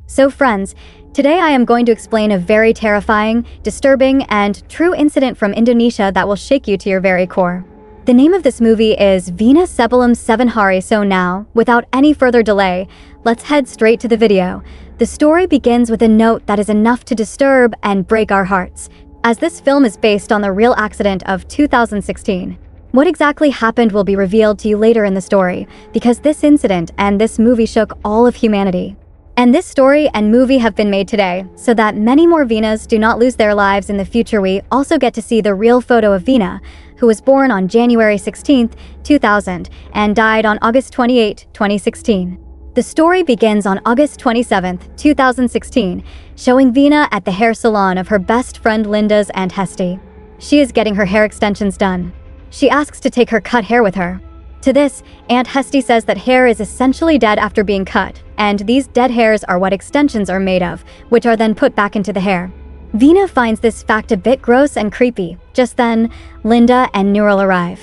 So friends, today I am going to explain a very terrifying, disturbing, and true incident from Indonesia that will shake you to your very core. The name of this movie is Vina Sebelum 7 Hari. So now, without any further delay, let's head straight to the video. The story begins with a note that is enough to disturb and break our hearts, as this film is based on the real accident of 2016. What exactly happened will be revealed to you later in the story, because this incident and this movie shook all of humanity. And this story and movie have been made today, so that many more Vinas do not lose their lives in the future. We also get to see the real photo of Vina, who was born on January 16, 2000, and died on August 28, 2016. The story begins on August 27, 2016, showing Vina at the hair salon of her best friend Linda's Aunt Hesti. She is getting her hair extensions done. She asks to take her cut hair with her. To this, Aunt Hesti says that hair is essentially dead after being cut, and these dead hairs are what extensions are made of, which are then put back into the hair. Vina finds this fact a bit gross and creepy. Just then, Linda and Nurul arrive.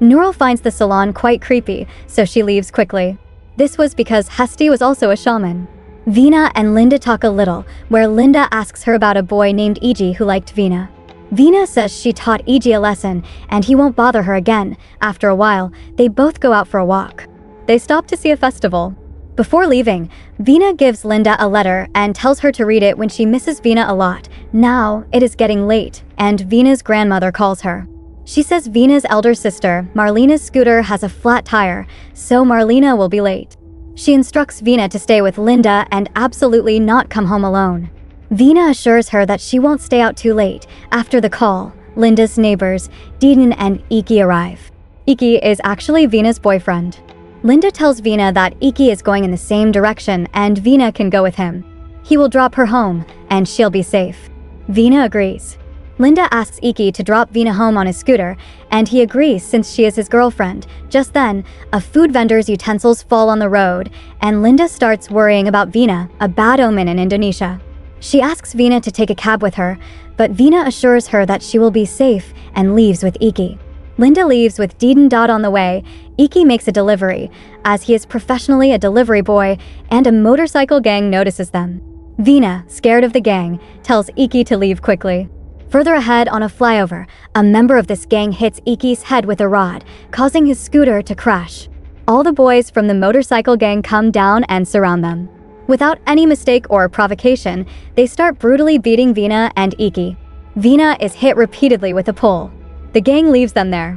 Nurul finds the salon quite creepy, so she leaves quickly. This was because Hesti was also a shaman. Vina and Linda talk a little, where Linda asks her about a boy named Iji who liked Vina. Vina says she taught Iji a lesson, and he won't bother her again. After a while, they both go out for a walk. They stop to see a festival. Before leaving, Vina gives Linda a letter and tells her to read it when she misses Vina a lot. Now, it is getting late, and Vina's grandmother calls her. She says Vina's elder sister, Marlena's scooter, has a flat tire, so Marlena will be late. She instructs Vina to stay with Linda and absolutely not come home alone. Vina assures her that she won't stay out too late. After the call, Linda's neighbors, Deeden and Iki, arrive. Iki is actually Vina's boyfriend. Linda tells Vina that Iki is going in the same direction and Vina can go with him. He will drop her home, and she'll be safe. Vina agrees. Linda asks Iki to drop Vina home on his scooter, and he agrees since she is his girlfriend. Just then, a food vendor's utensils fall on the road, and Linda starts worrying about Vina, a bad omen in Indonesia. She asks Vina to take a cab with her, but Vina assures her that she will be safe and leaves with Iki. Linda leaves with Deeden on the way. Iki makes a delivery, as he is professionally a delivery boy, and a motorcycle gang notices them. Vina, scared of the gang, tells Iki to leave quickly. Further ahead on a flyover, a member of this gang hits Iki's head with a rod, causing his scooter to crash. All the boys from the motorcycle gang come down and surround them. Without any mistake or provocation, they start brutally beating Vina and Iki. Vina is hit repeatedly with a pole. The gang leaves them there.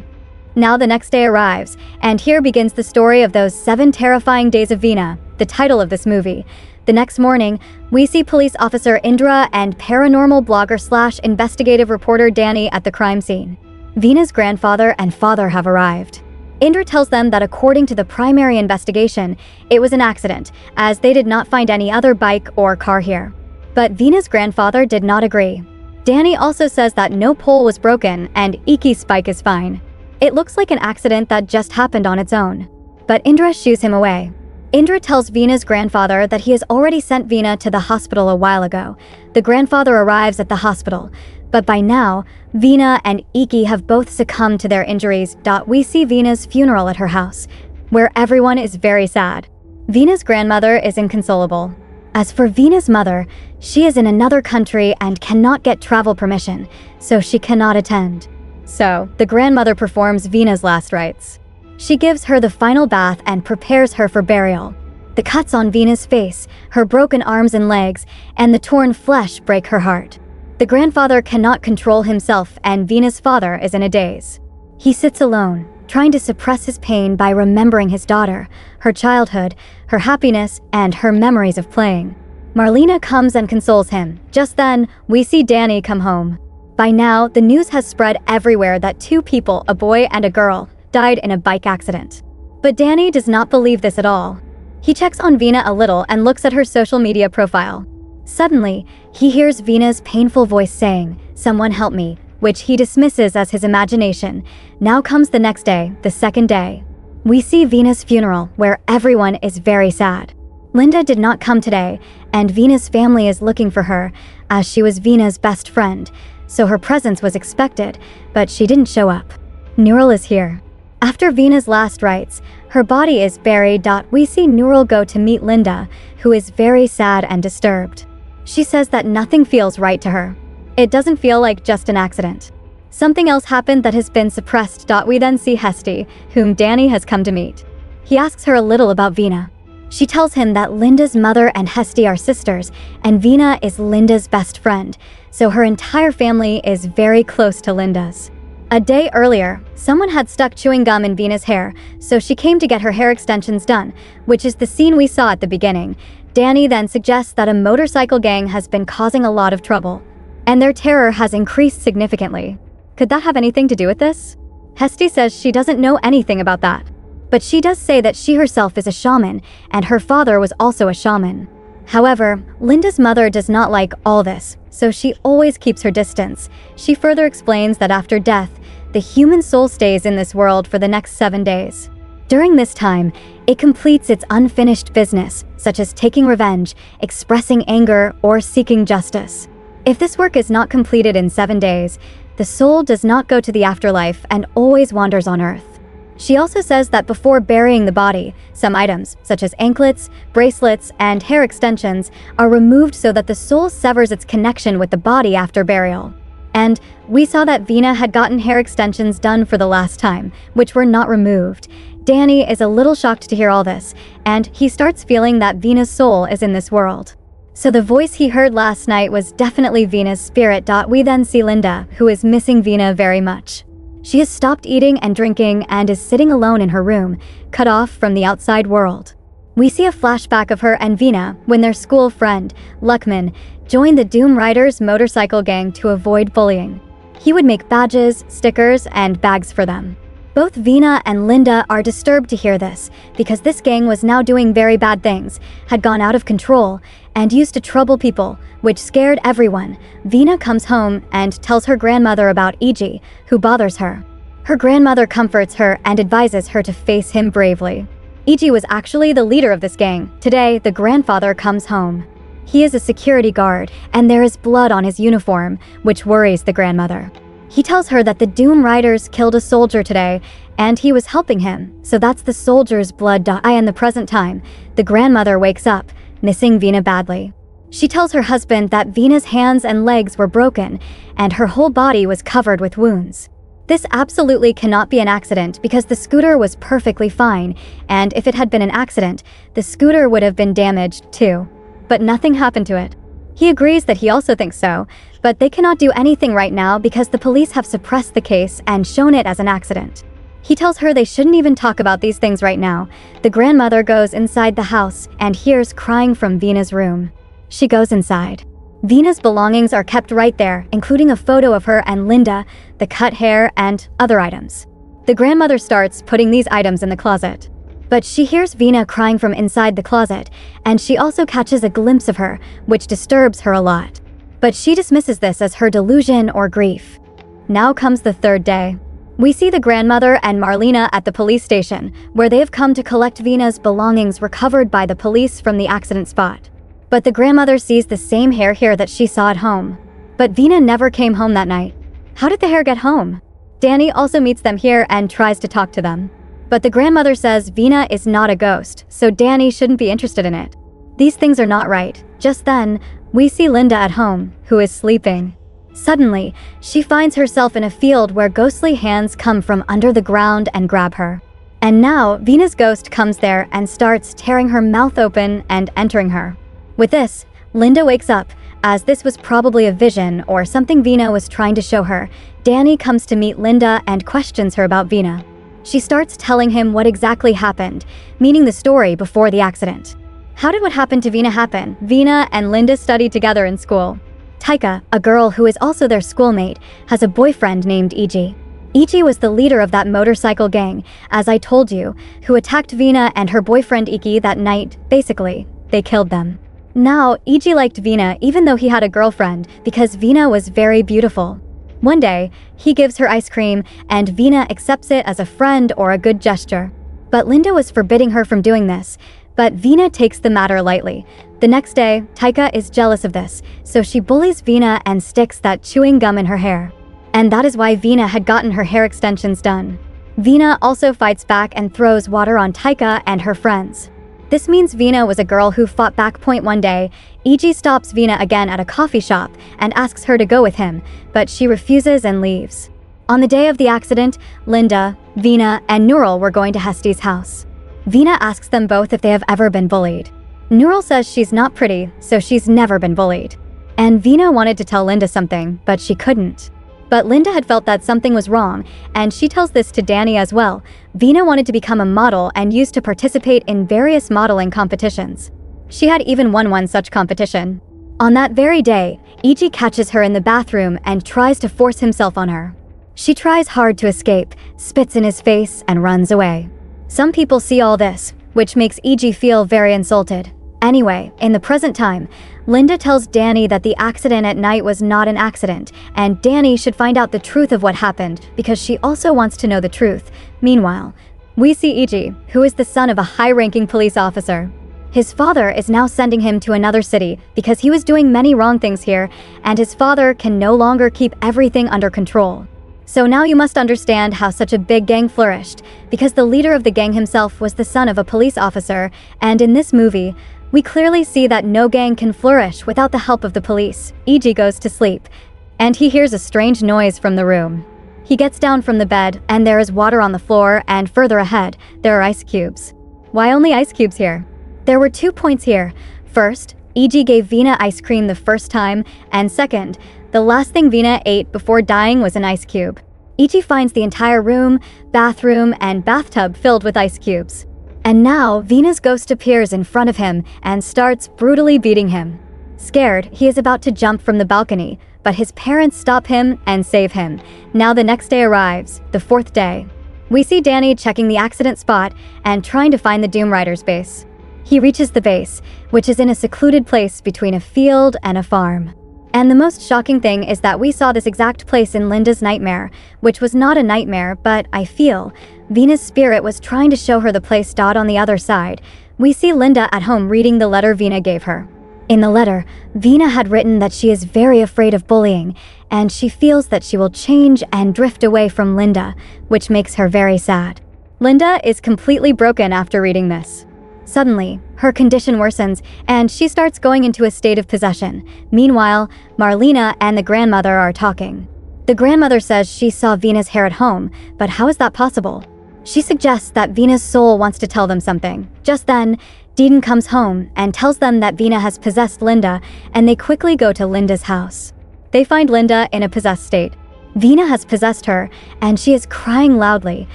Now the next day arrives, and here begins the story of those 7 terrifying days of Vina, the title of this movie. The next morning, we see police officer Indra and paranormal blogger / investigative reporter Danny at the crime scene. Vina's grandfather and father have arrived. Indra tells them that according to the primary investigation, it was an accident, as they did not find any other bike or car here. But Vina's grandfather did not agree. Danny also says that no pole was broken and Iki's bike is fine. It looks like an accident that just happened on its own. But Indra shoos him away. Indra tells Vina's grandfather that he has already sent Vina to the hospital a while ago. The grandfather arrives at the hospital, but by now, Vina and Iki have both succumbed to their injuries. We see Vina's funeral at her house, where everyone is very sad. Vina's grandmother is inconsolable. As for Vina's mother, she is in another country and cannot get travel permission, so she cannot attend. So, the grandmother performs Vina's last rites. She gives her the final bath and prepares her for burial. The cuts on Vina's face, her broken arms and legs, and the torn flesh break her heart. The grandfather cannot control himself and Vina's father is in a daze. He sits alone, trying to suppress his pain by remembering his daughter, her childhood, her happiness, and her memories of playing. Marlena comes and consoles him. Just then, we see Danny come home. By now, the news has spread everywhere that 2 people, a boy and a girl, died in a bike accident. But Danny does not believe this at all. He checks on Vina a little and looks at her social media profile. Suddenly, he hears Vina's painful voice saying, "Someone help me," which he dismisses as his imagination. Now comes the next day, the second day. We see Vina's funeral, where everyone is very sad. Linda did not come today, and Vina's family is looking for her, as she was Vina's best friend, so her presence was expected, but she didn't show up. Nurul is here. After Vina's last rites, her body is buried. We see Nurul go to meet Linda, who is very sad and disturbed. She says that nothing feels right to her. It doesn't feel like just an accident. Something else happened that has been suppressed. We then see Hesti, whom Danny has come to meet. He asks her a little about Vina. She tells him that Linda's mother and Hesti are sisters, and Vina is Linda's best friend, so her entire family is very close to Linda's. A day earlier, someone had stuck chewing gum in Vina's hair, so she came to get her hair extensions done, which is the scene we saw at the beginning. Danny then suggests that a motorcycle gang has been causing a lot of trouble, and their terror has increased significantly. Could that have anything to do with this? Hesti says she doesn't know anything about that, but she does say that she herself is a shaman, and her father was also a shaman. However, Linda's mother does not like all this, so she always keeps her distance. She further explains that after death, the human soul stays in this world for the next 7 days. During this time, it completes its unfinished business, such as taking revenge, expressing anger, or seeking justice. If this work is not completed in 7 days, the soul does not go to the afterlife and always wanders on Earth. She also says that before burying the body, some items, such as anklets, bracelets, and hair extensions, are removed so that the soul severs its connection with the body after burial. And we saw that Vina had gotten hair extensions done for the last time, which were not removed. Danny is a little shocked to hear all this, and he starts feeling that Vina's soul is in this world. So the voice he heard last night was definitely Vina's spirit. We then see Linda, who is missing Vina very much. She has stopped eating and drinking and is sitting alone in her room, cut off from the outside world. We see a flashback of her and Vina when their school friend, Luckman, joined the Doom Riders motorcycle gang to avoid bullying. He would make badges, stickers, and bags for them. Both Vina and Linda are disturbed to hear this, because this gang was now doing very bad things, had gone out of control, and used to trouble people, which scared everyone. Vina comes home and tells her grandmother about Iji, who bothers her. Her grandmother comforts her and advises her to face him bravely. Iji was actually the leader of this gang. Today, the grandfather comes home. He is a security guard, and there is blood on his uniform, which worries the grandmother. He tells her that the Doom Riders killed a soldier today, and he was helping him, so that's the soldier's blood. In the present time, the grandmother wakes up, missing Vina badly. She tells her husband that Vina's hands and legs were broken, and her whole body was covered with wounds. This absolutely cannot be an accident because the scooter was perfectly fine, and if it had been an accident, the scooter would have been damaged too. But nothing happened to it. He agrees that he also thinks so, but they cannot do anything right now because the police have suppressed the case and shown it as an accident. He tells her they shouldn't even talk about these things right now. The grandmother goes inside the house and hears crying from Vina's room. She goes inside. Vina's belongings are kept right there, including a photo of her and Linda, the cut hair, and other items. The grandmother starts putting these items in the closet. But she hears Vina crying from inside the closet, and she also catches a glimpse of her, which disturbs her a lot. But she dismisses this as her delusion or grief. Now comes the third day. We see the grandmother and Marlena at the police station, where they have come to collect Vina's belongings recovered by the police from the accident spot. But the grandmother sees the same hair here that she saw at home. But Vina never came home that night. How did the hair get home? Danny also meets them here and tries to talk to them. But the grandmother says Vina is not a ghost, so Danny shouldn't be interested in it. These things are not right. Just then, we see Linda at home, who is sleeping. Suddenly, she finds herself in a field where ghostly hands come from under the ground and grab her. And now, Vina's ghost comes there and starts tearing her mouth open and entering her. With this, Linda wakes up, as this was probably a vision or something Vina was trying to show her. Danny comes to meet Linda and questions her about Vina. She starts telling him what exactly happened, meaning the story before the accident. How did what happened to Vina happen? Vina and Linda studied together in school. Taika, a girl who is also their schoolmate, has a boyfriend named Iji. Iji was the leader of that motorcycle gang, as I told you, who attacked Vina and her boyfriend Iki that night. Basically, they killed them. Now, Iji liked Vina even though he had a girlfriend because Vina was very beautiful. One day, he gives her ice cream and Vina accepts it as a friend or a good gesture. But Linda was forbidding her from doing this, but Vina takes the matter lightly. The next day, Taika is jealous of this, so she bullies Vina and sticks that chewing gum in her hair. And that is why Vina had gotten her hair extensions done. Vina also fights back and throws water on Taika and her friends. This means Vina was a girl who fought back. One day, Iji stops Vina again at a coffee shop and asks her to go with him, but she refuses and leaves. On the day of the accident, Linda, Vina, and Nurul were going to Hesti's house. Vina asks them both if they have ever been bullied. Nurul says she's not pretty, so she's never been bullied. And Vina wanted to tell Linda something, but she couldn't. But Linda had felt that something was wrong, and she tells this to Danny as well. Vina wanted to become a model and used to participate in various modeling competitions. She had even won one such competition. On that very day, Iji catches her in the bathroom and tries to force himself on her. She tries hard to escape, spits in his face, and runs away. Some people see all this, which makes Iji feel very insulted. Anyway, in the present time, Linda tells Danny that the accident at night was not an accident, and Danny should find out the truth of what happened because she also wants to know the truth. Meanwhile, we see Iji, who is the son of a high-ranking police officer. His father is now sending him to another city because he was doing many wrong things here, and his father can no longer keep everything under control. So now you must understand how such a big gang flourished, because the leader of the gang himself was the son of a police officer, and in this movie, we clearly see that no gang can flourish without the help of the police. Iji goes to sleep, and he hears a strange noise from the room. He gets down from the bed, and there is water on the floor, and further ahead, there are ice cubes. Why only ice cubes here? There were 2 points here. First, Iji gave Vina ice cream the first time, and second, the last thing Vina ate before dying was an ice cube. Iji finds the entire room, bathroom, and bathtub filled with ice cubes. And now, Vina's ghost appears in front of him and starts brutally beating him. Scared, he is about to jump from the balcony, but his parents stop him and save him. Now the next day arrives, the 4th day. We see Danny checking the accident spot and trying to find the Doom Rider's base. He reaches the base, which is in a secluded place between a field and a farm. And the most shocking thing is that we saw this exact place in Linda's nightmare, which was not a nightmare, but I feel Vina's spirit was trying to show her the place on the other side. We see Linda at home reading the letter Vina gave her. In the letter, Vina had written that she is very afraid of bullying, and she feels that she will change and drift away from Linda, which makes her very sad. Linda is completely broken after reading this. Suddenly, her condition worsens, and she starts going into a state of possession. Meanwhile, Marlena and the grandmother are talking. The grandmother says she saw Vina's hair at home, but how is that possible? She suggests that Vina's soul wants to tell them something. Just then, Deedon comes home and tells them that Vina has possessed Linda, and they quickly go to Linda's house. They find Linda in a possessed state. Vina has possessed her, and she is crying loudly,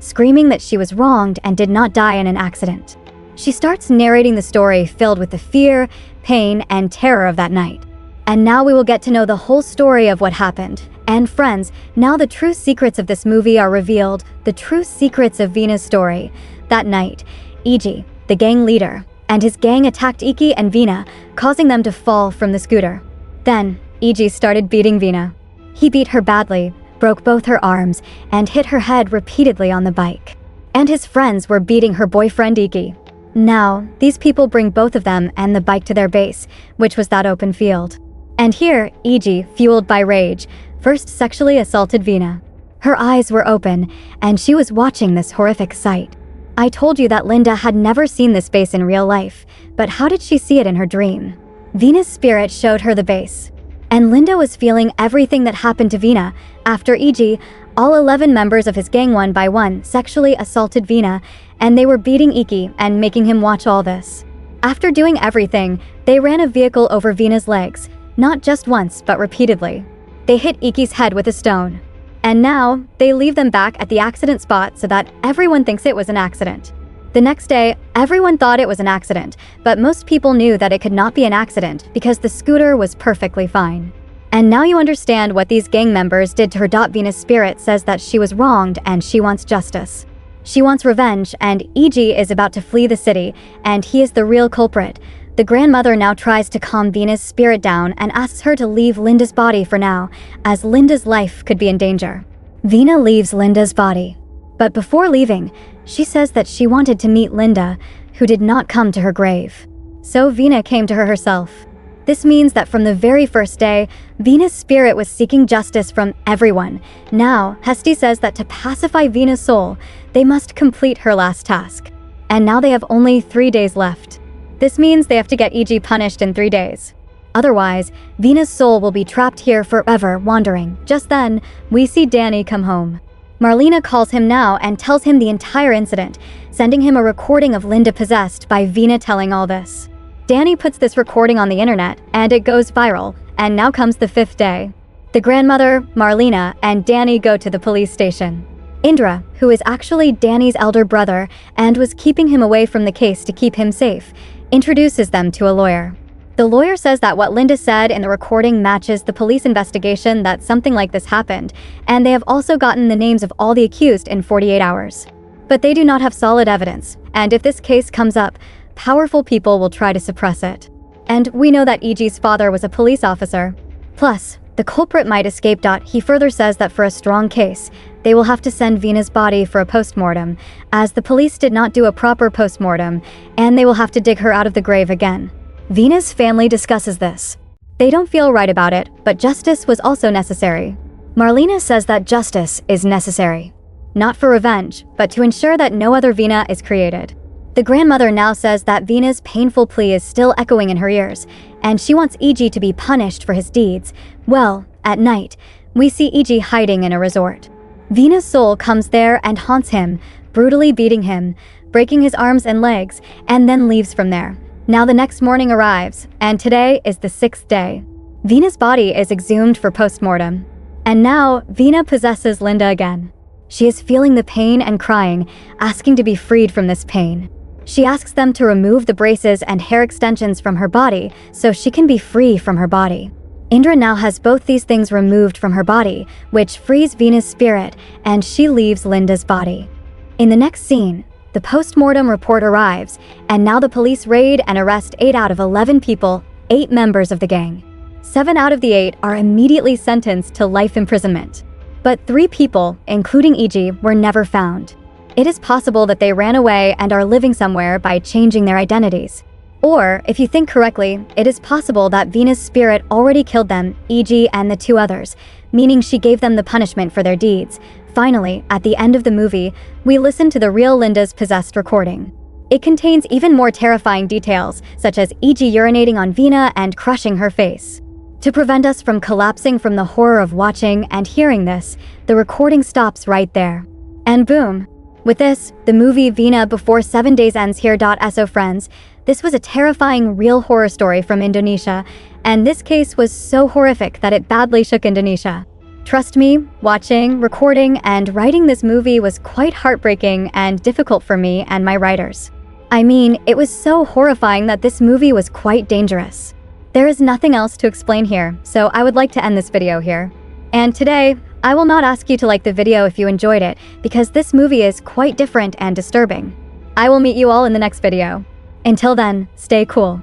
screaming that she was wronged and did not die in an accident. She starts narrating the story filled with the fear, pain, and terror of that night. And now we will get to know the whole story of what happened. And friends, now the true secrets of this movie are revealed, the true secrets of Vina's story. That night, Iji, the gang leader, and his gang attacked Iki and Vina, causing them to fall from the scooter. Then, Iji started beating Vina. He beat her badly, broke both her arms, and hit her head repeatedly on the bike. And his friends were beating her boyfriend Iki. Now, these people bring both of them and the bike to their base, which was that open field. And here, Iji, fueled by rage, first sexually assaulted Vina. Her eyes were open, and she was watching this horrific sight. I told you that Linda had never seen this base in real life, but how did she see it in her dream? Vina's spirit showed her the base. And Linda was feeling everything that happened to Vina. After Iji, all 11 members of his gang one by one sexually assaulted Vina, and they were beating Iki and making him watch all this. After doing everything, they ran a vehicle over Vina's legs, not just once, but repeatedly. They hit Iki's head with a stone. And now, they leave them back at the accident spot so that everyone thinks it was an accident. The next day, everyone thought it was an accident, but most people knew that it could not be an accident because the scooter was perfectly fine. And now you understand what these gang members did to her. Vina's spirit says that she was wronged and she wants justice. She wants revenge, and Iji is about to flee the city, and he is the real culprit. The grandmother now tries to calm Vina's spirit down and asks her to leave Linda's body for now, as Linda's life could be in danger. Vina leaves Linda's body. But before leaving, she says that she wanted to meet Linda, who did not come to her grave. So Vina came to her herself. This means that from the very first day, Vina's spirit was seeking justice from everyone. Now, Hesti says that to pacify Vina's soul, they must complete her last task. And now they have only 3 days left. This means they have to get EG punished in 3 days. Otherwise, Vina's soul will be trapped here forever, wandering. Just then, we see Danny come home. Marlena calls him now and tells him the entire incident, sending him a recording of Linda possessed by Vina telling all this. Danny puts this recording on the internet, and it goes viral, and now comes the 5th day. The grandmother, Marlena, and Danny go to the police station. Indra, who is actually Danny's elder brother and was keeping him away from the case to keep him safe, introduces them to a lawyer. The lawyer says that what Linda said in the recording matches the police investigation that something like this happened, and they have also gotten the names of all the accused in 48 hours. But they do not have solid evidence, and if this case comes up, powerful people will try to suppress it. And we know that EG's father was a police officer. Plus, the culprit might escape. He further says that for a strong case, they will have to send Vina's body for a postmortem, as the police did not do a proper postmortem, and they will have to dig her out of the grave again. Vina's family discusses this. They don't feel right about it, but justice was also necessary. Marlena says that justice is necessary. Not for revenge, but to ensure that no other Vina is created. The grandmother now says that Vina's painful plea is still echoing in her ears, and she wants EG to be punished for his deeds. Well, at night, we see EG hiding in a resort. Vina's soul comes there and haunts him, brutally beating him, breaking his arms and legs, and then leaves from there. Now the next morning arrives, and today is the 6th day. Vina's body is exhumed for postmortem. And now, Vina possesses Linda again. She is feeling the pain and crying, asking to be freed from this pain. She asks them to remove the braces and hair extensions from her body so she can be free from her body. Indra now has both these things removed from her body, which frees Vina's spirit, and she leaves Linda's body. In the next scene, the post-mortem report arrives, and now the police raid and arrest 8 out of 11 people, 8 members of the gang. 7 out of the 8 are immediately sentenced to life imprisonment. But 3 people, including EG, were never found. It is possible that they ran away and are living somewhere by changing their identities. Or, if you think correctly, it is possible that Vina's spirit already killed them, EG and the 2 others, meaning she gave them the punishment for their deeds. Finally, at the end of the movie, we listen to the real Linda's possessed recording. It contains even more terrifying details, such as EG urinating on Vina and crushing her face. To prevent us from collapsing from the horror of watching and hearing this, the recording stops right there. And boom! With this, the movie Vina Before 7 Days ends here. So friends, this was a terrifying real horror story from Indonesia, and this case was so horrific that it badly shook Indonesia. Trust me, watching, recording, and writing this movie was quite heartbreaking and difficult for me and my writers. I mean, it was so horrifying that this movie was quite dangerous. There is nothing else to explain here, so I would like to end this video here. And today, I will not ask you to like the video if you enjoyed it, because this movie is quite different and disturbing. I will meet you all in the next video. Until then, stay cool.